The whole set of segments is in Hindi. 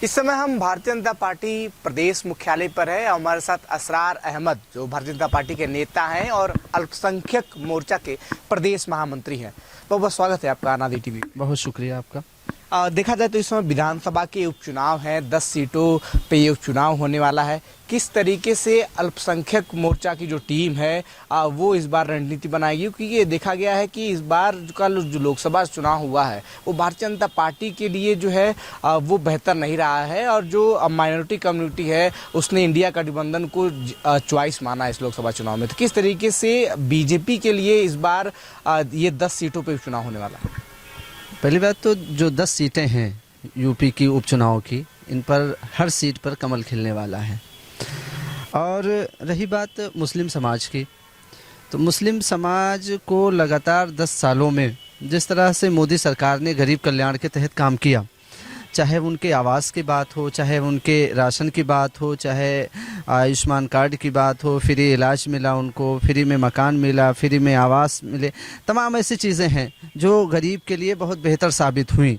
इस समय हम भारतीय जनता पार्टी प्रदेश मुख्यालय पर है। हमारे साथ असरार अहमद जो भारतीय जनता पार्टी के नेता हैं और अल्पसंख्यक मोर्चा के प्रदेश महामंत्री हैं। बहुत बहुत स्वागत है आपका अनादि टीवी। बहुत शुक्रिया आपका। देखा जाए तो इस समय विधानसभा के उपचुनाव हैं, 10 सीटों पे ये उपचुनाव होने वाला है। किस तरीके से अल्पसंख्यक मोर्चा की जो टीम है वो इस बार रणनीति बनाएगी, क्योंकि ये देखा गया है कि इस बार का जो लोकसभा चुनाव हुआ है वो भारतीय जनता पार्टी के लिए जो है वो बेहतर नहीं रहा है और जो माइनॉरिटी कम्युनिटी है उसने इंडिया गठबंधन को चॉइस माना इस लोकसभा चुनाव में। तो किस तरीके से बीजेपी के लिए इस बार ये 10 सीटों पर उपचुनाव होने वाला है? पहली बात तो जो 10 सीटें हैं यूपी की उपचुनाव की, इन पर हर सीट पर कमल खिलने वाला है। और रही बात मुस्लिम समाज की, तो मुस्लिम समाज को लगातार 10 सालों में जिस तरह से मोदी सरकार ने गरीब कल्याण के तहत काम किया, चाहे उनके आवास की बात हो, चाहे उनके राशन की बात हो, चाहे आयुष्मान कार्ड की बात हो, फ्री इलाज मिला उनको, फ्री में मकान मिला, फ्री में आवास मिले, तमाम ऐसी चीज़ें हैं जो गरीब के लिए बहुत बेहतर साबित हुई।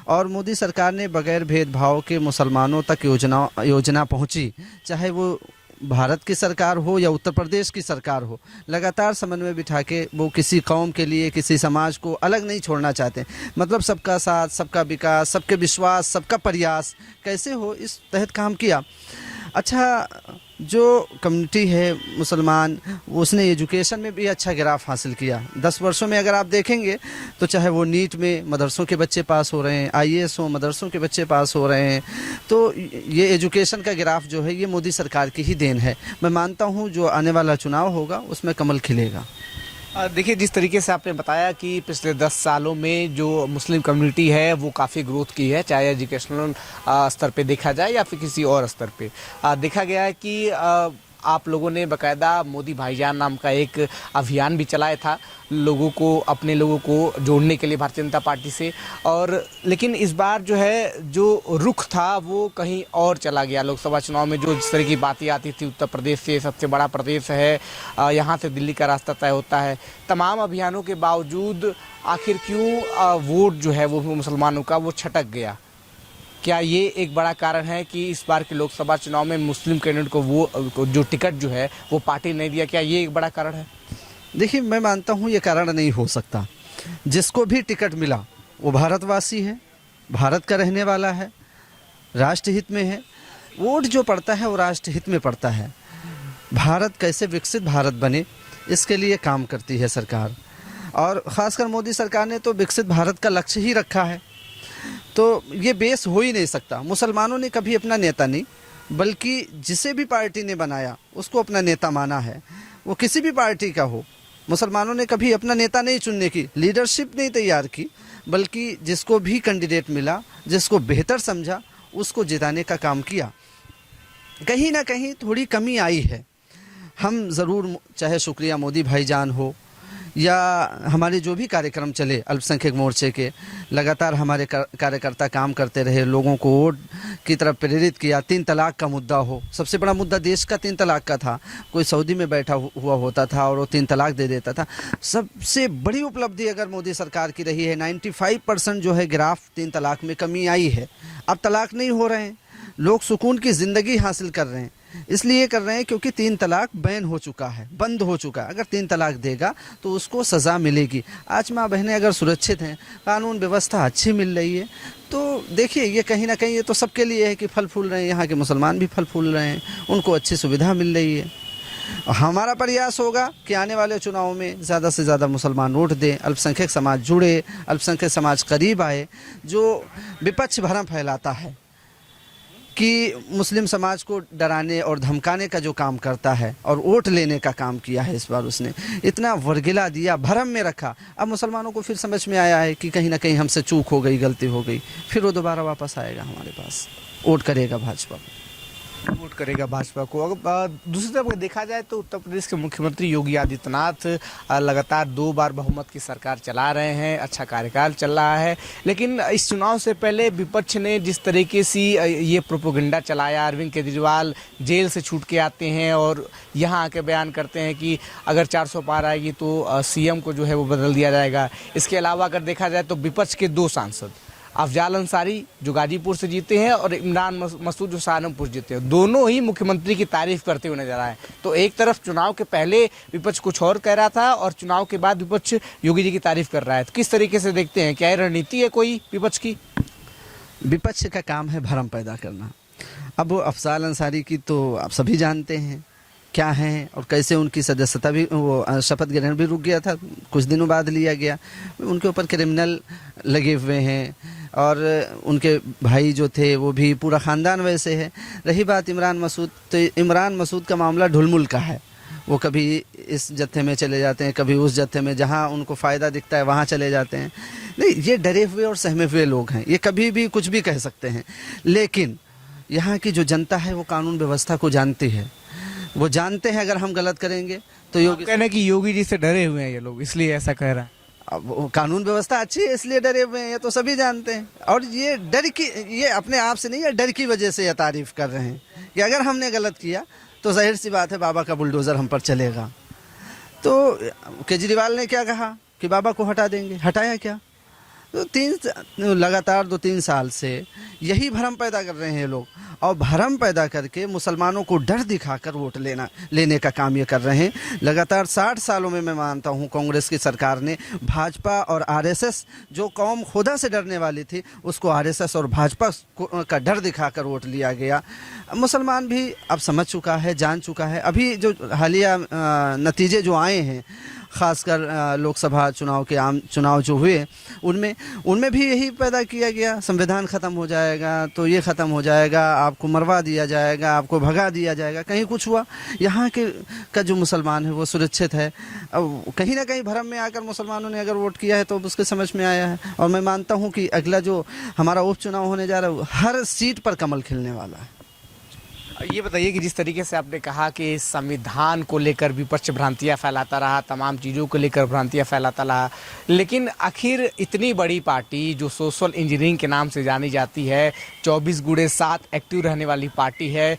और मोदी सरकार ने बगैर भेदभाव के मुसलमानों तक योजना पहुंची, चाहे वो भारत की सरकार हो या उत्तर प्रदेश की सरकार हो, लगातार समन्वय बिठा के वो किसी कौम के लिए, किसी समाज को अलग नहीं छोड़ना चाहते। मतलब सबका साथ, सबका विकास, सबके विश्वास, सबका प्रयास कैसे हो, इस तहत काम किया। अच्छा, जो कम्युनिटी है मुसलमान, उसने एजुकेशन में भी अच्छा ग्राफ हासिल किया। 10 वर्षों में अगर आप देखेंगे तो चाहे वो नीट में मदरसों के बच्चे पास हो रहे हैं, IAS हो मदरसों के बच्चे पास हो रहे हैं, तो ये एजुकेशन का ग्राफ जो है ये मोदी सरकार की ही देन है। मैं मानता हूँ जो आने वाला चुनाव होगा उसमें कमल खिलेगा। देखिए, जिस तरीके से आपने बताया कि पिछले 10 सालों में जो मुस्लिम कम्युनिटी है वो काफ़ी ग्रोथ की है, चाहे एजुकेशनल स्तर पे देखा जाए या फिर किसी और स्तर पे। देखा गया है कि आप लोगों ने बाकायदा मोदी भाईजान नाम का एक अभियान भी चलाया था, लोगों को, अपने लोगों को जोड़ने के लिए भारतीय जनता पार्टी से। और लेकिन इस बार जो है जो रुख था वो कहीं और चला गया। लोकसभा चुनाव में जो जिस तरह की बातें आती थी, उत्तर प्रदेश से सबसे बड़ा प्रदेश है, यहाँ से दिल्ली का रास्ता तय होता है, तमाम अभियानों के बावजूद आखिर क्यों वोट जो है वो मुसलमानों का वो छटक गया? क्या ये एक बड़ा कारण है कि इस बार के लोकसभा चुनाव में मुस्लिम कैंडिडेट को वो जो टिकट जो है वो पार्टी नहीं दिया? क्या ये एक बड़ा कारण है? देखिए, मैं मानता हूँ ये कारण नहीं हो सकता। जिसको भी टिकट मिला वो भारतवासी है, भारत का रहने वाला है, राष्ट्रहित में है। वोट जो पड़ता है वो राष्ट्रहित में पड़ता है। भारत कैसे विकसित भारत बने इसके लिए काम करती है सरकार, और ख़ासकर मोदी सरकार ने तो विकसित भारत का लक्ष्य ही रखा है। तो ये बेस हो ही नहीं सकता। मुसलमानों ने कभी अपना नेता नहीं, बल्कि जिसे भी पार्टी ने बनाया उसको अपना नेता माना है, वो किसी भी पार्टी का हो। मुसलमानों ने कभी अपना नेता नहीं चुनने की, लीडरशिप नहीं तैयार की, बल्कि जिसको भी कैंडिडेट मिला, जिसको बेहतर समझा, उसको जिताने का काम किया। कहीं ना कहीं थोड़ी कमी आई है। हम ज़रूर, चाहे शुक्रिया मोदी भाईजान हो या हमारे जो भी कार्यक्रम चले अल्पसंख्यक मोर्चे के, लगातार हमारे कार्यकर्ता काम करते रहे, लोगों को वोट की तरफ प्रेरित किया। 3 तलाक का मुद्दा हो, सबसे बड़ा मुद्दा देश का 3 तलाक का था। कोई सऊदी में बैठा हुआ होता था और वो 3 तलाक दे देता था। सबसे बड़ी उपलब्धि अगर मोदी सरकार की रही है, 95% जो है ग्राफ 3 तलाक में कमी आई है। अब तलाक नहीं हो रहे हैं, लोग सुकून की ज़िंदगी हासिल कर रहे हैं। इसलिए कर रहे हैं क्योंकि 3 तलाक बैन हो चुका है, बंद हो चुका है। अगर 3 तलाक देगा तो उसको सज़ा मिलेगी। आज माँ बहनें अगर सुरक्षित हैं, कानून व्यवस्था अच्छी मिल रही है, तो देखिए ये कहीं ना कहीं ये तो सबके लिए है कि फल फूल रहे हैं। यहाँ के मुसलमान भी फल फूल रहे हैं, उनको अच्छी सुविधा मिल रही है। हमारा प्रयास होगा कि आने वाले चुनाव में ज़्यादा से ज़्यादा मुसलमान वोट दें, अल्पसंख्यक समाज जुड़े, अल्पसंख्यक समाज करीब आए। जो विपक्ष भ्रम फैलाता है कि मुस्लिम समाज को डराने और धमकाने का जो काम करता है और वोट लेने का काम किया है, इस बार उसने इतना वर्गिला दिया, भरम में रखा। अब मुसलमानों को फिर समझ में आया है कि कहीं ना कहीं हमसे चूक हो गई, गलती हो गई, फिर वो दोबारा वापस आएगा हमारे पास, वोट करेगा भाजपा को। वोट करेगा भाजपा को। अगर दूसरी तरफ देखा जाए तो उत्तर प्रदेश के मुख्यमंत्री योगी आदित्यनाथ लगातार 2 बार बहुमत की सरकार चला रहे हैं, अच्छा कार्यकाल चल रहा है। लेकिन इस चुनाव से पहले विपक्ष ने जिस तरीके से ये प्रोपोगंडा चलाया, अरविंद केजरीवाल जेल से छूट के आते हैं और यहाँ आके बयान करते हैं कि अगर 400 पार आएगी तो CM को जो है वो बदल दिया जाएगा। इसके अलावा अगर देखा जाए तो विपक्ष के 2 सांसद अफजाल अंसारी जो गाजीपुर से जीते हैं और इमरान मसूद जो सहारनपुर जीते हैं, दोनों ही मुख्यमंत्री की तारीफ करते हुए नजर आए। तो एक तरफ चुनाव के पहले विपक्ष कुछ और कह रहा था और चुनाव के बाद विपक्ष योगी जी की तारीफ कर रहा है। तो किस तरीके से देखते हैं, क्या ये रणनीति है कोई विपक्ष की? विपक्ष का काम है भ्रम पैदा करना। अब वो अफजाल अंसारी की तो आप सभी जानते हैं क्या हैं और कैसे उनकी सदस्यता भी, वो शपथ ग्रहण भी रुक गया था, कुछ दिनों बाद लिया गया। उनके ऊपर क्रिमिनल लगे हुए हैं और उनके भाई जो थे वो भी, पूरा ख़ानदान वैसे है। रही बात इमरान मसूद, तो इमरान मसूद का मामला ढुलमुल का है। वो कभी इस जत्थे में चले जाते हैं, कभी उस जत्थे में, जहाँ उनको फ़ायदा दिखता है वहाँ चले जाते हैं। नहीं, ये डरे हुए और सहमे हुए लोग हैं, ये कभी भी कुछ भी कह सकते हैं। लेकिन यहाँ की जो जनता है वो कानून व्यवस्था को जानती है, वो जानते हैं अगर हम गलत करेंगे तो योगी, कहना कि योगी जी से डरे हुए हैं ये लोग, इसलिए ऐसा कह रहा है। अब वो कानून व्यवस्था अच्छी है इसलिए डरे हुए हैं, ये तो सभी जानते हैं। और ये डर की, ये अपने आप से नहीं है, डर की वजह से ये तारीफ कर रहे हैं कि अगर हमने गलत किया तो जाहिर सी बात है बाबा का बुलडोज़र हम पर चलेगा। तो केजरीवाल ने क्या कहा कि बाबा को हटा देंगे, हटाया क्या? तो लगातार 2-3 साल से यही भ्रम पैदा कर रहे हैं लोग, और भ्रम पैदा करके मुसलमानों को डर दिखाकर वोट लेने का काम ये कर रहे हैं। लगातार 60 सालों में मैं मानता हूँ कांग्रेस की सरकार ने भाजपा और आरएसएस, जो कौम खुदा से डरने वाली थी, उसको आरएसएस और भाजपा का डर दिखाकर वोट लिया गया। मुसलमान भी अब समझ चुका है, जान चुका है। अभी जो हालिया नतीजे जो आए हैं, ख़ासकर लोकसभा चुनाव के आम चुनाव जो हुए, उनमें भी यही पैदा किया गया, संविधान ख़त्म हो जाएगा तो ये ख़त्म हो जाएगा, आपको मरवा दिया जाएगा, आपको भगा दिया जाएगा। कहीं कुछ हुआ? यहाँ के का जो मुसलमान है वो सुरक्षित है। अब कहीं ना कहीं भ्रम में आकर मुसलमानों ने अगर वोट किया है तो उसके समझ में आया है। और मैं मानता हूँ कि अगला जो हमारा उपचुनाव होने जा रहा है, हर सीट पर कमल खिलने वाला है। ये बताइए कि जिस तरीके से आपने कहा कि संविधान को लेकर विपक्ष भ्रांतियां फैलाता रहा, तमाम चीज़ों को लेकर भ्रांतियां फैलाता रहा, लेकिन आखिर इतनी बड़ी पार्टी जो सोशल इंजीनियरिंग के नाम से जानी जाती है, 24/7 एक्टिव रहने वाली पार्टी है,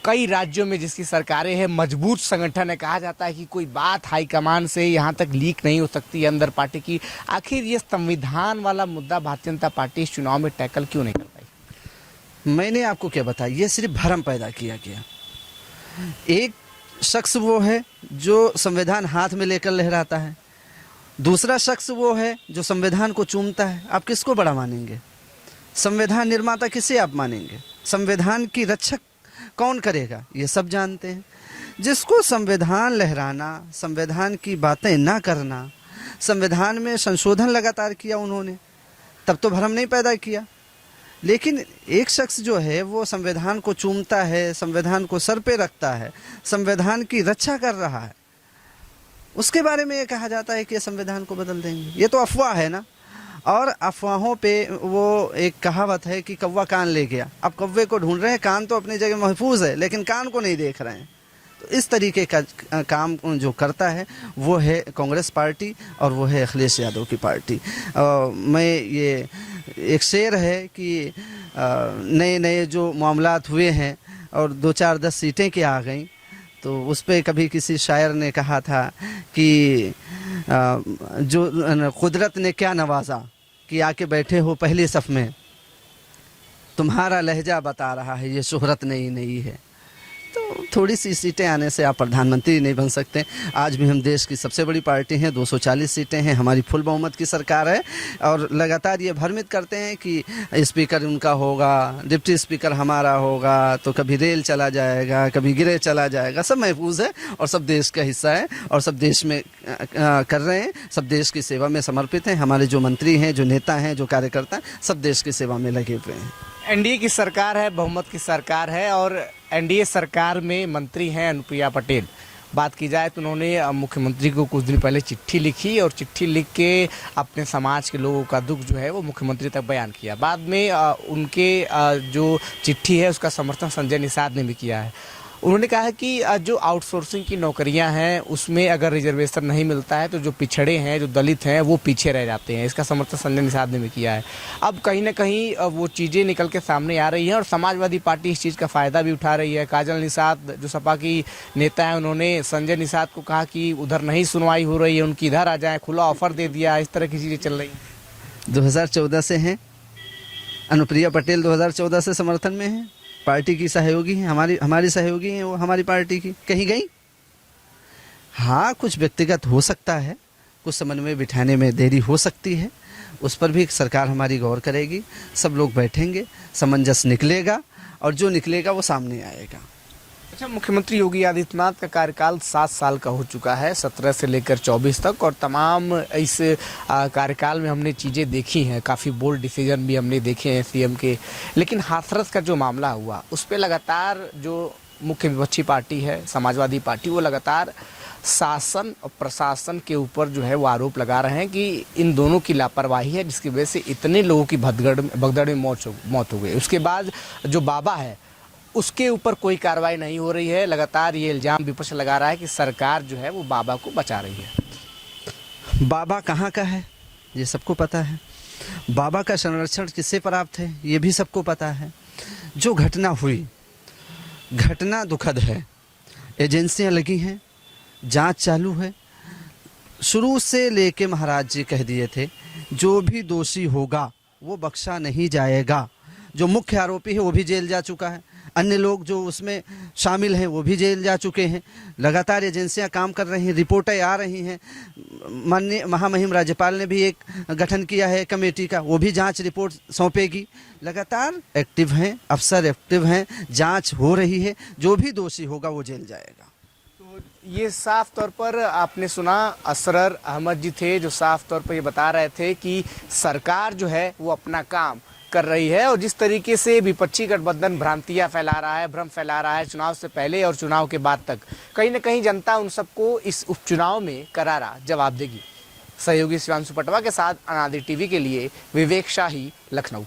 कई राज्यों में जिसकी सरकारें हैं, मजबूत संगठन है, कहा जाता है कि कोई बात हाईकमान से यहाँ तक लीक नहीं हो सकती अंदर पार्टी की, आखिर ये संविधान वाला मुद्दा भारतीय जनता पार्टी इस चुनाव में टैकल क्यों नहीं कर पाई? मैंने आपको क्या बताया, ये सिर्फ भ्रम पैदा किया गया। एक शख्स वो है जो संविधान हाथ में लेकर लहराता है, दूसरा शख्स वो है जो संविधान को चूमता है। आप किसको बड़ा मानेंगे? संविधान निर्माता किसे आप मानेंगे? संविधान की रक्षक कौन करेगा? ये सब जानते हैं। जिसको संविधान लहराना, संविधान की बातें ना करना, संविधान में संशोधन लगातार किया उन्होंने, तब तो भ्रम नहीं पैदा किया। लेकिन एक शख्स जो है वो संविधान को चूमता है, संविधान को सर पे रखता है, संविधान की रक्षा कर रहा है, उसके बारे में ये कहा जाता है कि ये संविधान को बदल देंगे। ये तो अफवाह है ना। और अफवाहों पे वो एक कहावत है कि कौवा कान ले गया। अब कौवे को ढूंढ रहे हैं, कान तो अपनी जगह महफूज है लेकिन कान को नहीं देख रहे हैं। तो इस तरीके का काम जो करता है वो है कांग्रेस पार्टी और वो है अखिलेश यादव की पार्टी। मैं ये एक शेर है कि नए नए जो मामलात हुए हैं और 2-4-10 सीटें क्या आ गई, तो उस पर कभी किसी शायर ने कहा था कि जो कुदरत ने क्या नवाजा कि आके बैठे हो पहली सफ़ में, तुम्हारा लहजा बता रहा है ये शोहरत नई नई है। तो थोड़ी सी सीटें आने से आप प्रधानमंत्री नहीं बन सकते। आज भी हम देश की सबसे बड़ी पार्टी हैं, 240 सीटें हैं, हमारी फुल बहुमत की सरकार है और लगातार ये भ्रमित करते हैं कि स्पीकर उनका होगा, डिप्टी स्पीकर हमारा होगा, तो कभी रेल चला जाएगा, कभी गिरे चला जाएगा। सब महफूज है और सब देश का हिस्सा है और सब देश में कर रहे हैं, सब देश की सेवा में समर्पित हैं। हमारे जो मंत्री हैं, जो नेता हैं, जो कार्यकर्ता हैं, सब देश की सेवा में लगे हुए हैं। एनडीए की सरकार है, बहुमत की सरकार है और एनडीए सरकार में मंत्री हैं अनुप्रिया पटेल। बात की जाए तो उन्होंने मुख्यमंत्री को कुछ दिन पहले चिट्ठी लिखी और चिट्ठी लिख के अपने समाज के लोगों का दुख जो है वो मुख्यमंत्री तक बयान किया। बाद में उनके जो चिट्ठी है उसका समर्थन संजय निषाद ने भी किया है। उन्होंने कहा है कि जो आउटसोर्सिंग की नौकरियां हैं उसमें अगर रिजर्वेशन नहीं मिलता है तो जो पिछड़े हैं, जो दलित हैं, वो पीछे रह जाते हैं। इसका समर्थन संजय निषाद ने भी किया है। अब कहीं ना कहीं वो चीज़ें निकल के सामने आ रही हैं और समाजवादी पार्टी इस चीज़ का फ़ायदा भी उठा रही है। काजल निषाद जो सपा की नेता है, उन्होंने संजय निषाद को कहा कि उधर नहीं सुनवाई हो रही है, उनकी इधर आ जाए, खुला ऑफर दे दिया। इस तरह की चीज़ें चल रही हैं। 2014 से हैं अनुप्रिया पटेल 2014 से समर्थन में है, पार्टी की सहयोगी हैं, हमारी सहयोगी हैं वो हमारी पार्टी की, कहीं गई? हाँ, कुछ व्यक्तिगत हो सकता है, कुछ समन्वय बिठाने में देरी हो सकती है, उस पर भी सरकार हमारी गौर करेगी, सब लोग बैठेंगे, सामंजस्य निकलेगा और जो निकलेगा वो सामने आएगा। अच्छा, मुख्यमंत्री योगी आदित्यनाथ का कार्यकाल 7 साल का हो चुका है, 17 से लेकर 24 तक, और तमाम इस कार्यकाल में हमने चीज़ें देखी हैं, काफ़ी बोल्ड डिसीजन भी हमने देखे हैं सीएम के। लेकिन हाथरस का जो मामला हुआ उस पर लगातार जो मुख्य विपक्षी पार्टी है समाजवादी पार्टी, वो लगातार शासन और प्रशासन के ऊपर जो है वो आरोप लगा रहे हैं कि इन दोनों की लापरवाही है, जिसकी वजह से इतने लोगों की भगदड़ में मौत हो गई। उसके बाद जो बाबा है उसके ऊपर कोई कार्रवाई नहीं हो रही है। लगातार ये इल्ज़ाम विपक्ष लगा रहा है कि सरकार जो है वो बाबा को बचा रही है। बाबा कहाँ का है ये सबको पता है, बाबा का संरक्षण किससे प्राप्त है ये भी सबको पता है। जो घटना हुई, घटना दुखद है, एजेंसियां लगी हैं, जांच चालू है। शुरू से लेके महाराज जी कह दिए थे जो भी दोषी होगा वो बख्शा नहीं जाएगा। जो मुख्य आरोपी है वो भी जेल जा चुका है, अन्य लोग जो उसमें शामिल हैं वो भी जेल जा चुके हैं। लगातार एजेंसियां काम कर रही हैं, रिपोर्टें आ रही हैं। माननीय महामहिम राज्यपाल ने भी एक गठन किया है कमेटी का, वो भी जांच रिपोर्ट सौंपेगी। लगातार एक्टिव हैं, अफसर एक्टिव हैं, जांच हो रही है, जो भी दोषी होगा वो जेल जाएगा। तो ये साफ तौर पर आपने सुना, असरर अहमद जी थे जो साफ तौर पर ये बता रहे थे कि सरकार जो है वो अपना काम कर रही है, और जिस तरीके से विपक्षी गठबंधन भ्रांतियां फैला रहा है, भ्रम फैला रहा है चुनाव से पहले और चुनाव के बाद तक, कहीं ना कहीं जनता उन सबको इस उपचुनाव में करारा जवाब देगी। सहयोगी शिवांशु पटवा के साथ अनादि टीवी के लिए विवेक शाही, लखनऊ।